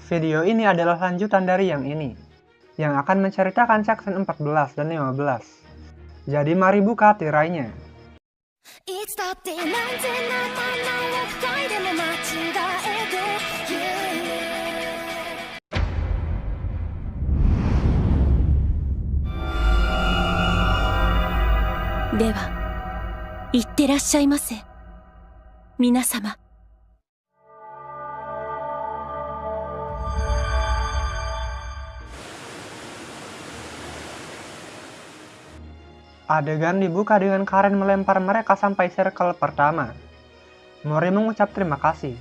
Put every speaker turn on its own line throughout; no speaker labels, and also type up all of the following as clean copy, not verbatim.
Video ini adalah lanjutan dari yang ini, yang akan menceritakan section 14 dan 15. Jadi mari buka tirainya.
いつだって何千何万何億回でも間違えて では、いってらっしゃいませ。皆様。
Adegan dibuka dengan Karen melempar mereka sampai circle pertama. Mori mengucap terima kasih,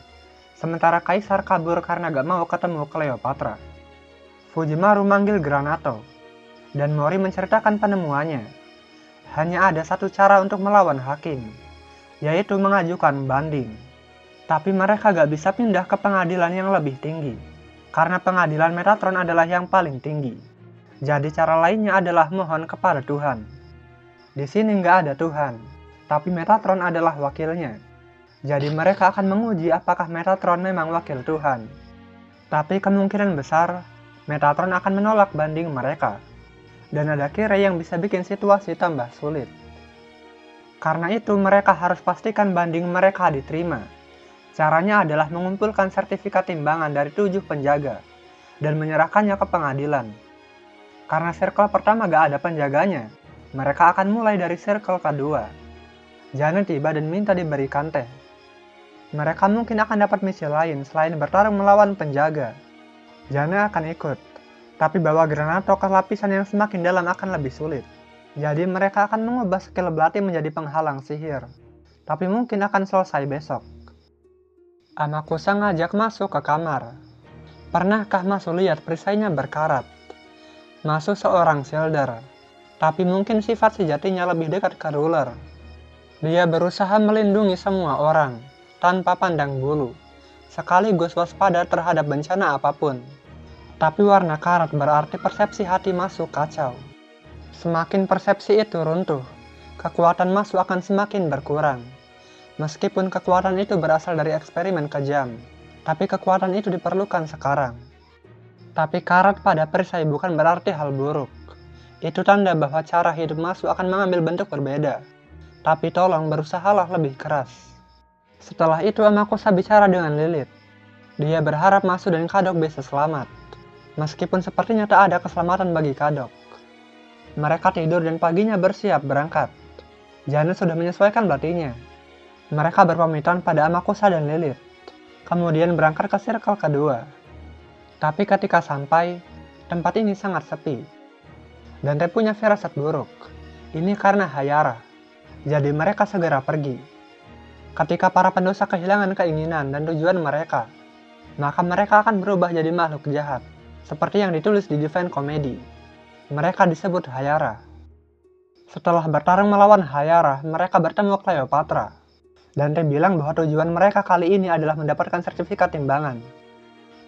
sementara Kaisar kabur karena gak mau ketemu Cleopatra. Fujimaru manggil Granato, dan Mori menceritakan penemuannya. Hanya ada satu cara untuk melawan hakim, yaitu mengajukan banding. Tapi mereka gak bisa pindah ke pengadilan yang lebih tinggi, karena pengadilan Metatron adalah yang paling tinggi. Jadi cara lainnya adalah mohon kepada Tuhan. Di sini nggak ada Tuhan, tapi Metatron adalah wakilnya. Jadi mereka akan menguji apakah Metatron memang wakil Tuhan. Tapi kemungkinan besar, Metatron akan menolak banding mereka. Dan ada kira yang bisa bikin situasi tambah sulit. Karena itu mereka harus pastikan banding mereka diterima. Caranya adalah mengumpulkan sertifikat timbangan dari 7 penjaga, dan menyerahkannya ke pengadilan. Karena circle pertama gak ada penjaganya, mereka akan mulai dari circle kedua. Janet tiba dan minta diberikan teh. Mereka mungkin akan dapat misi lain selain bertarung melawan penjaga. Janet akan ikut, tapi bawa Granato ke lapisan yang semakin dalam akan lebih sulit. Jadi mereka akan mengubah skill belati menjadi penghalang sihir. Tapi mungkin akan selesai besok. Amakusa ngajak masuk ke kamar. Pernahkah Masu lihat perisainya berkarat? Masu seorang shielder, tapi mungkin sifat sejatinya lebih dekat ke ruler. Dia berusaha melindungi semua orang, tanpa pandang bulu, sekaligus waspada terhadap bencana apapun. Tapi warna karat berarti persepsi hati Masu kacau. Semakin persepsi itu runtuh, kekuatan Masu akan semakin berkurang. Meskipun kekuatan itu berasal dari eksperimen kejam, tapi kekuatan itu diperlukan sekarang. Tapi karat pada perisai bukan berarti hal buruk. Itu tanda bahwa cara hidup Masu akan mengambil bentuk berbeda. Tapi tolong berusahalah lebih keras. Setelah itu Amakusa bicara dengan Lilith. Dia berharap Masu dan Kadok bisa selamat. Meskipun sepertinya tak ada keselamatan bagi Kadok. Mereka tidur dan paginya bersiap berangkat. Janet sudah menyesuaikan belatinya. Mereka berpamitan pada Amakusa dan Lilith. Kemudian berangkat ke circle kedua. Tapi ketika sampai, tempat ini sangat sepi. Dante punya firasat buruk. Ini karena Hayara. Jadi mereka segera pergi. Ketika para pendosa kehilangan keinginan dan tujuan mereka, maka mereka akan berubah jadi makhluk jahat, seperti yang ditulis di Divine Comedy. Mereka disebut Hayara. Setelah bertarung melawan Hayara, mereka bertemu Cleopatra. Dante bilang bahwa tujuan mereka kali ini adalah mendapatkan sertifikat timbangan.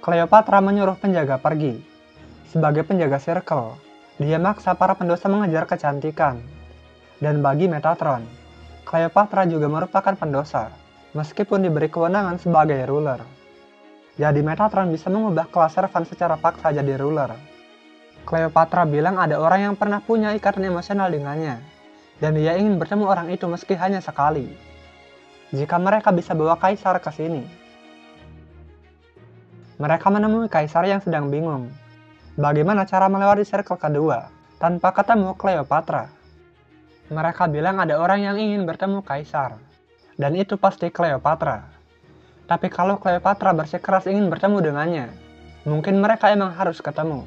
Cleopatra menyuruh penjaga pergi. Sebagai penjaga circle, dia maksa para pendosa mengejar kecantikan. Dan bagi Metatron, Cleopatra juga merupakan pendosa, meskipun diberi kewenangan sebagai ruler. Jadi Metatron bisa mengubah kelas servan secara paksa jadi ruler. Cleopatra bilang ada orang yang pernah punya ikatan emosional dengannya, dan dia ingin bertemu orang itu meski hanya sekali. Jika mereka bisa bawa Kaisar ke sini. Mereka menemui Kaisar yang sedang bingung. Bagaimana cara melewati circle kedua tanpa ketemu Cleopatra? Mereka bilang ada orang yang ingin bertemu Kaisar, dan itu pasti Cleopatra. Tapi kalau Cleopatra bersikeras ingin bertemu dengannya, mungkin mereka emang harus ketemu.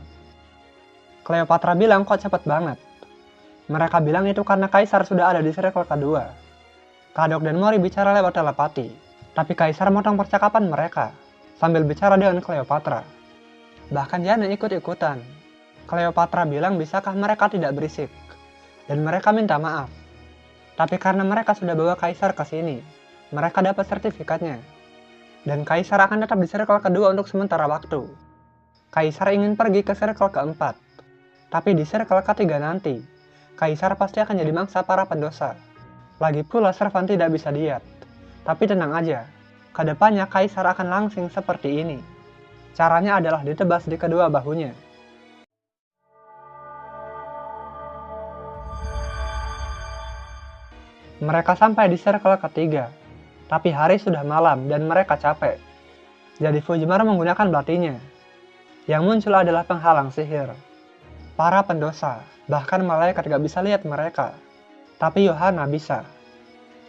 Cleopatra bilang kok cepet banget. Mereka bilang itu karena Kaisar sudah ada di circle kedua. Kadok dan Mori bicara lewat telepati, tapi Kaisar motong percakapan mereka sambil bicara dengan Cleopatra. Bahkan Janet ikut-ikutan. Cleopatra bilang bisakah mereka tidak berisik, dan mereka minta maaf. Tapi karena mereka sudah bawa Kaisar ke sini, mereka dapat sertifikatnya. Dan Kaisar akan tetap di circle kedua untuk sementara waktu. Kaisar ingin pergi ke circle keempat. Tapi di circle ketiga nanti, Kaisar pasti akan jadi mangsa para pendosa. Lagi pula servan tidak bisa diet. Tapi tenang aja, kedepannya Kaisar akan langsing seperti ini. Caranya adalah ditebas di kedua bahunya. Mereka sampai di circle ketiga, tapi hari sudah malam dan mereka capek. Jadi Fujimaru menggunakan belatinya. Yang muncul adalah penghalang sihir. Para pendosa, bahkan malaikat gak bisa lihat mereka. Tapi Yohana bisa.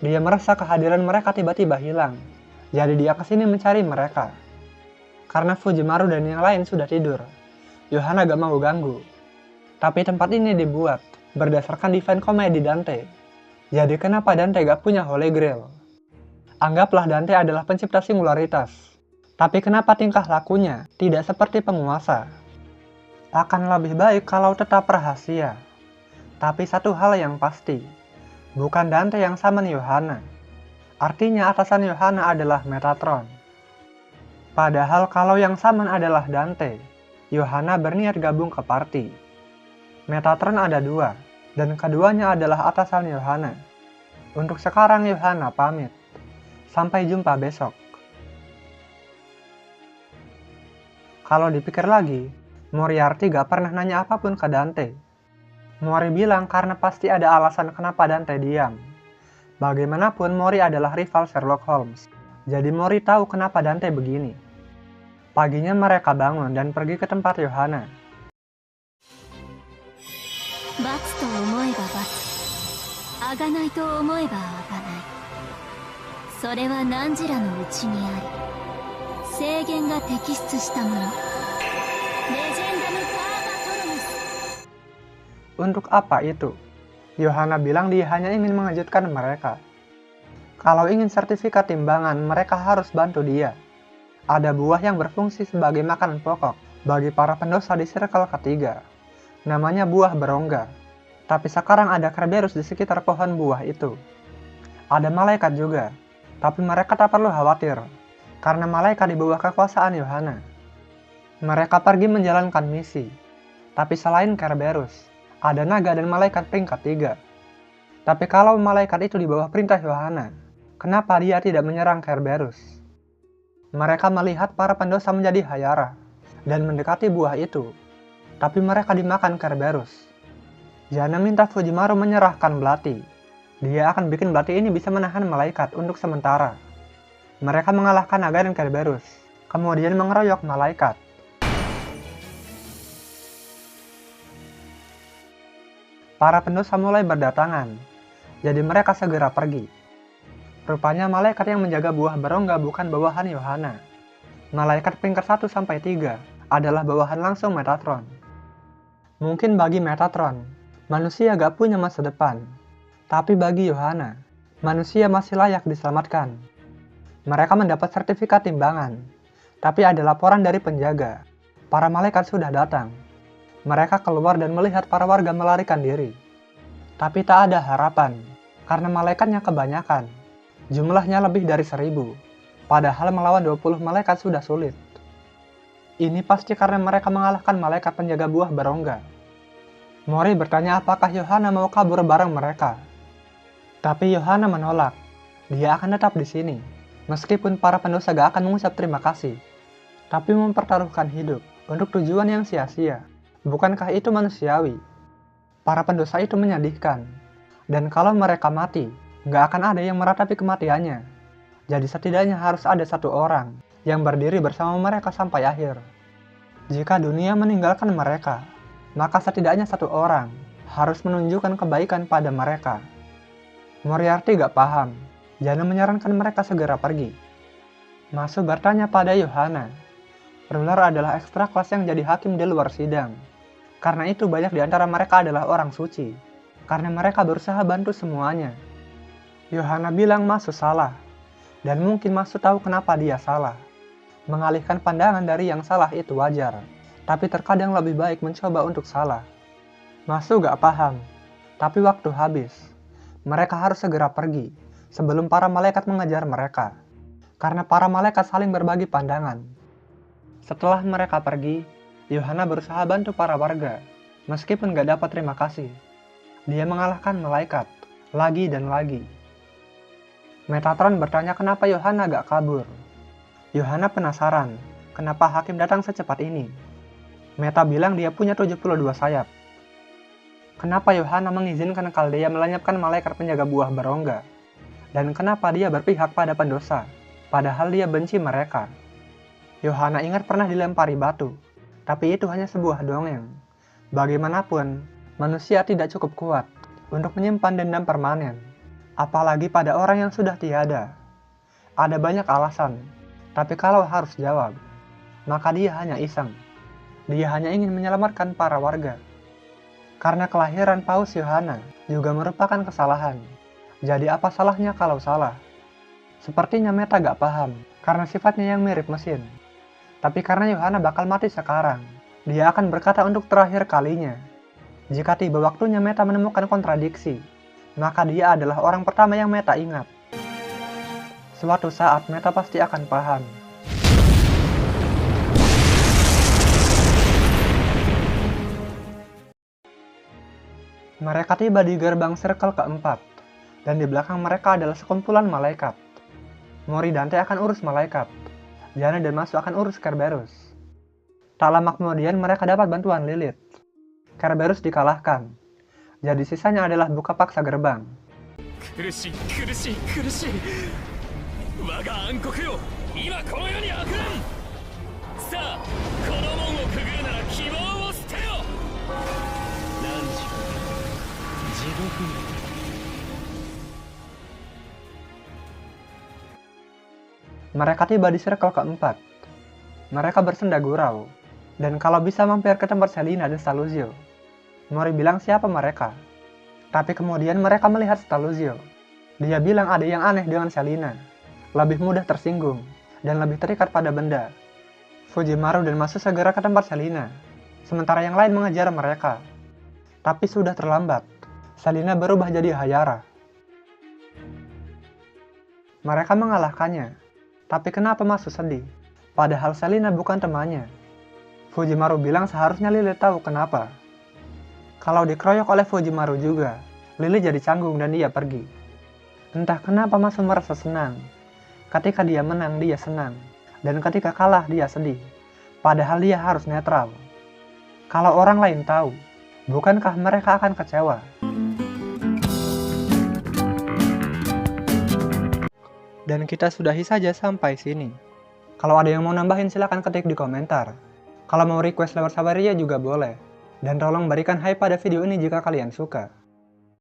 Dia merasa kehadiran mereka tiba-tiba hilang. Jadi dia kesini mencari mereka. Karena Fujimaru dan yang lain sudah tidur, Yohana gak mau ganggu. Tapi tempat ini dibuat berdasarkan Divine Comedy Dante. Jadi kenapa Dante gak punya Holy Grail? Anggaplah Dante adalah pencipta singularitas. Tapi kenapa tingkah lakunya tidak seperti penguasa? Akan lebih baik kalau tetap rahasia. Tapi satu hal yang pasti, bukan Dante yang summon Yohana. Artinya atasan Yohana adalah Metatron. Padahal kalau yang summon adalah Dante, Yohana berniat gabung ke party. Metatron ada dua, dan keduanya adalah atasan Yohana. Untuk sekarang Yohana pamit. Sampai jumpa besok. Kalau dipikir lagi, Moriarty gak pernah nanya apapun ke Dante. Mori bilang karena pasti ada alasan kenapa Dante diam. Bagaimanapun Mori adalah rival Sherlock Holmes. Jadi Mori tahu kenapa Dante begini. Paginya mereka bangun dan pergi ke tempat Yohana.
罰と思えば罰、贖いと思えば贖い。それは汝らのうちにあり、制限が摘出したもの。レジェンダム・パーバトロムス。
Untuk apa itu? Yohana bilang dia hanya ingin mengejutkan mereka. Kalau ingin sertifikat timbangan, mereka harus bantu dia. Ada buah yang berfungsi sebagai makanan pokok bagi para pendosa di circle ketiga. Namanya buah berongga. Tapi sekarang ada Kerberos di sekitar pohon buah itu. Ada malaikat juga. Tapi mereka tak perlu khawatir. Karena malaikat di bawah kekuasaan Yohana. Mereka pergi menjalankan misi. Tapi selain Kerberos, ada naga dan malaikat peringkat 3. Tapi kalau malaikat itu di bawah perintah Yohana, kenapa dia tidak menyerang Kerberos? Mereka melihat para pendosa menjadi hayara dan mendekati buah itu. Tapi mereka dimakan Kerberos. Jana minta Fujimaru menyerahkan belati. Dia akan bikin belati ini bisa menahan malaikat untuk sementara. Mereka mengalahkan naga dan Kerberos, kemudian mengeroyok malaikat. Para pendosa mulai berdatangan, jadi mereka segera pergi. Rupanya malaikat yang menjaga buah berongga bukan bawahan Yohana. Malaikat peringkat 1-3 adalah bawahan langsung Metatron. Mungkin bagi Metatron, manusia gak punya masa depan. Tapi bagi Yohana, manusia masih layak diselamatkan. Mereka mendapat sertifikat timbangan. Tapi ada laporan dari penjaga. Para malaikat sudah datang. Mereka keluar dan melihat para warga melarikan diri. Tapi tak ada harapan, karena malaikatnya kebanyakan. Jumlahnya lebih dari 1000. Padahal melawan 20 malaikat sudah sulit. Ini pasti karena mereka mengalahkan malaikat penjaga buah berongga. Mori bertanya apakah Yohana mau kabur bareng mereka. Tapi Yohana menolak. Dia akan tetap di sini. Meskipun para pendosa gak akan mengucap terima kasih. Tapi mempertaruhkan hidup untuk tujuan yang sia-sia. Bukankah itu manusiawi? Para pendosa itu menyedihkan. Dan kalau mereka mati, gak akan ada yang meratapi kematiannya. Jadi setidaknya harus ada satu orang yang berdiri bersama mereka sampai akhir. Jika dunia meninggalkan mereka, maka setidaknya satu orang harus menunjukkan kebaikan pada mereka. Moriarty gak paham, Jana menyarankan mereka segera pergi. Masu bertanya pada Yohana. Ruler adalah ekstra kelas yang jadi hakim di luar sidang. Karena itu banyak di antara mereka adalah orang suci. Karena mereka berusaha bantu semuanya. Yohana bilang Masu salah. Dan mungkin Masu tahu kenapa dia salah. Mengalihkan pandangan dari yang salah itu wajar. Tapi terkadang lebih baik mencoba untuk salah. Masu gak paham. Tapi waktu habis. Mereka harus segera pergi. Sebelum para malaikat mengejar mereka. Karena para malaikat saling berbagi pandangan. Setelah mereka pergi, Yohana berusaha bantu para warga. Meskipun gak dapat terima kasih. Dia mengalahkan malaikat. Lagi dan lagi. Metatron bertanya kenapa Yohana gak kabur. Yohana penasaran, kenapa hakim datang secepat ini. Meta bilang dia punya 72 sayap. Kenapa Yohana mengizinkan Kaldea melenyapkan malaikat penjaga buah berongga? Dan kenapa dia berpihak pada pendosa, padahal dia benci mereka? Yohana ingat pernah dilempari batu, tapi itu hanya sebuah dongeng. Bagaimanapun, manusia tidak cukup kuat untuk menyimpan dendam permanen, apalagi pada orang yang sudah tiada. Ada banyak alasan, tapi kalau harus jawab, maka dia hanya iseng. Dia hanya ingin menyelamatkan para warga. Karena kelahiran Paus Yohana juga merupakan kesalahan. Jadi apa salahnya kalau salah? Sepertinya Meta gak paham, karena sifatnya yang mirip mesin. Tapi karena Yohana bakal mati sekarang, dia akan berkata untuk terakhir kalinya. Jika tiba waktunya Meta menemukan kontradiksi, maka dia adalah orang pertama yang Meta ingat. Suatu saat Meta pasti akan paham. Mereka tiba di gerbang circle keempat, dan di belakang mereka adalah sekumpulan malaikat. Mori Dante akan urus malaikat, Diana dan Masu akan urus Kerberos. Tak lama kemudian mereka dapat bantuan Lilith. Kerberos dikalahkan, jadi sisanya adalah buka paksa gerbang. Mereka tiba di circle keempat. Mereka bersenda gurau, dan kalau bisa mampir ke tempat Selina dan Staluzio. Mori bilang siapa mereka. Tapi kemudian mereka melihat Staluzio. Dia bilang ada yang aneh dengan Selina. Lebih mudah tersinggung, dan lebih terikat pada benda. Fujimaru dan Masu segera ke tempat Selina, sementara yang lain mengejar mereka. Tapi sudah terlambat. Selina berubah jadi Hayara. Mereka mengalahkannya. Tapi kenapa Masu sedih? Padahal Selina bukan temannya. Fujimaru bilang seharusnya Lily tahu kenapa. Kalau dikeroyok oleh Fujimaru juga, Lily jadi canggung dan dia pergi. Entah kenapa Masu merasa senang. Ketika dia menang, dia senang. Dan ketika kalah, dia sedih. Padahal dia harus netral. Kalau orang lain tahu, bukankah mereka akan kecewa? Dan kita sudahi saja sampai sini. Kalau ada yang mau nambahin silahkan ketik di komentar. Kalau mau request lewat Sabaria juga boleh. Dan tolong berikan hype pada video ini jika kalian suka.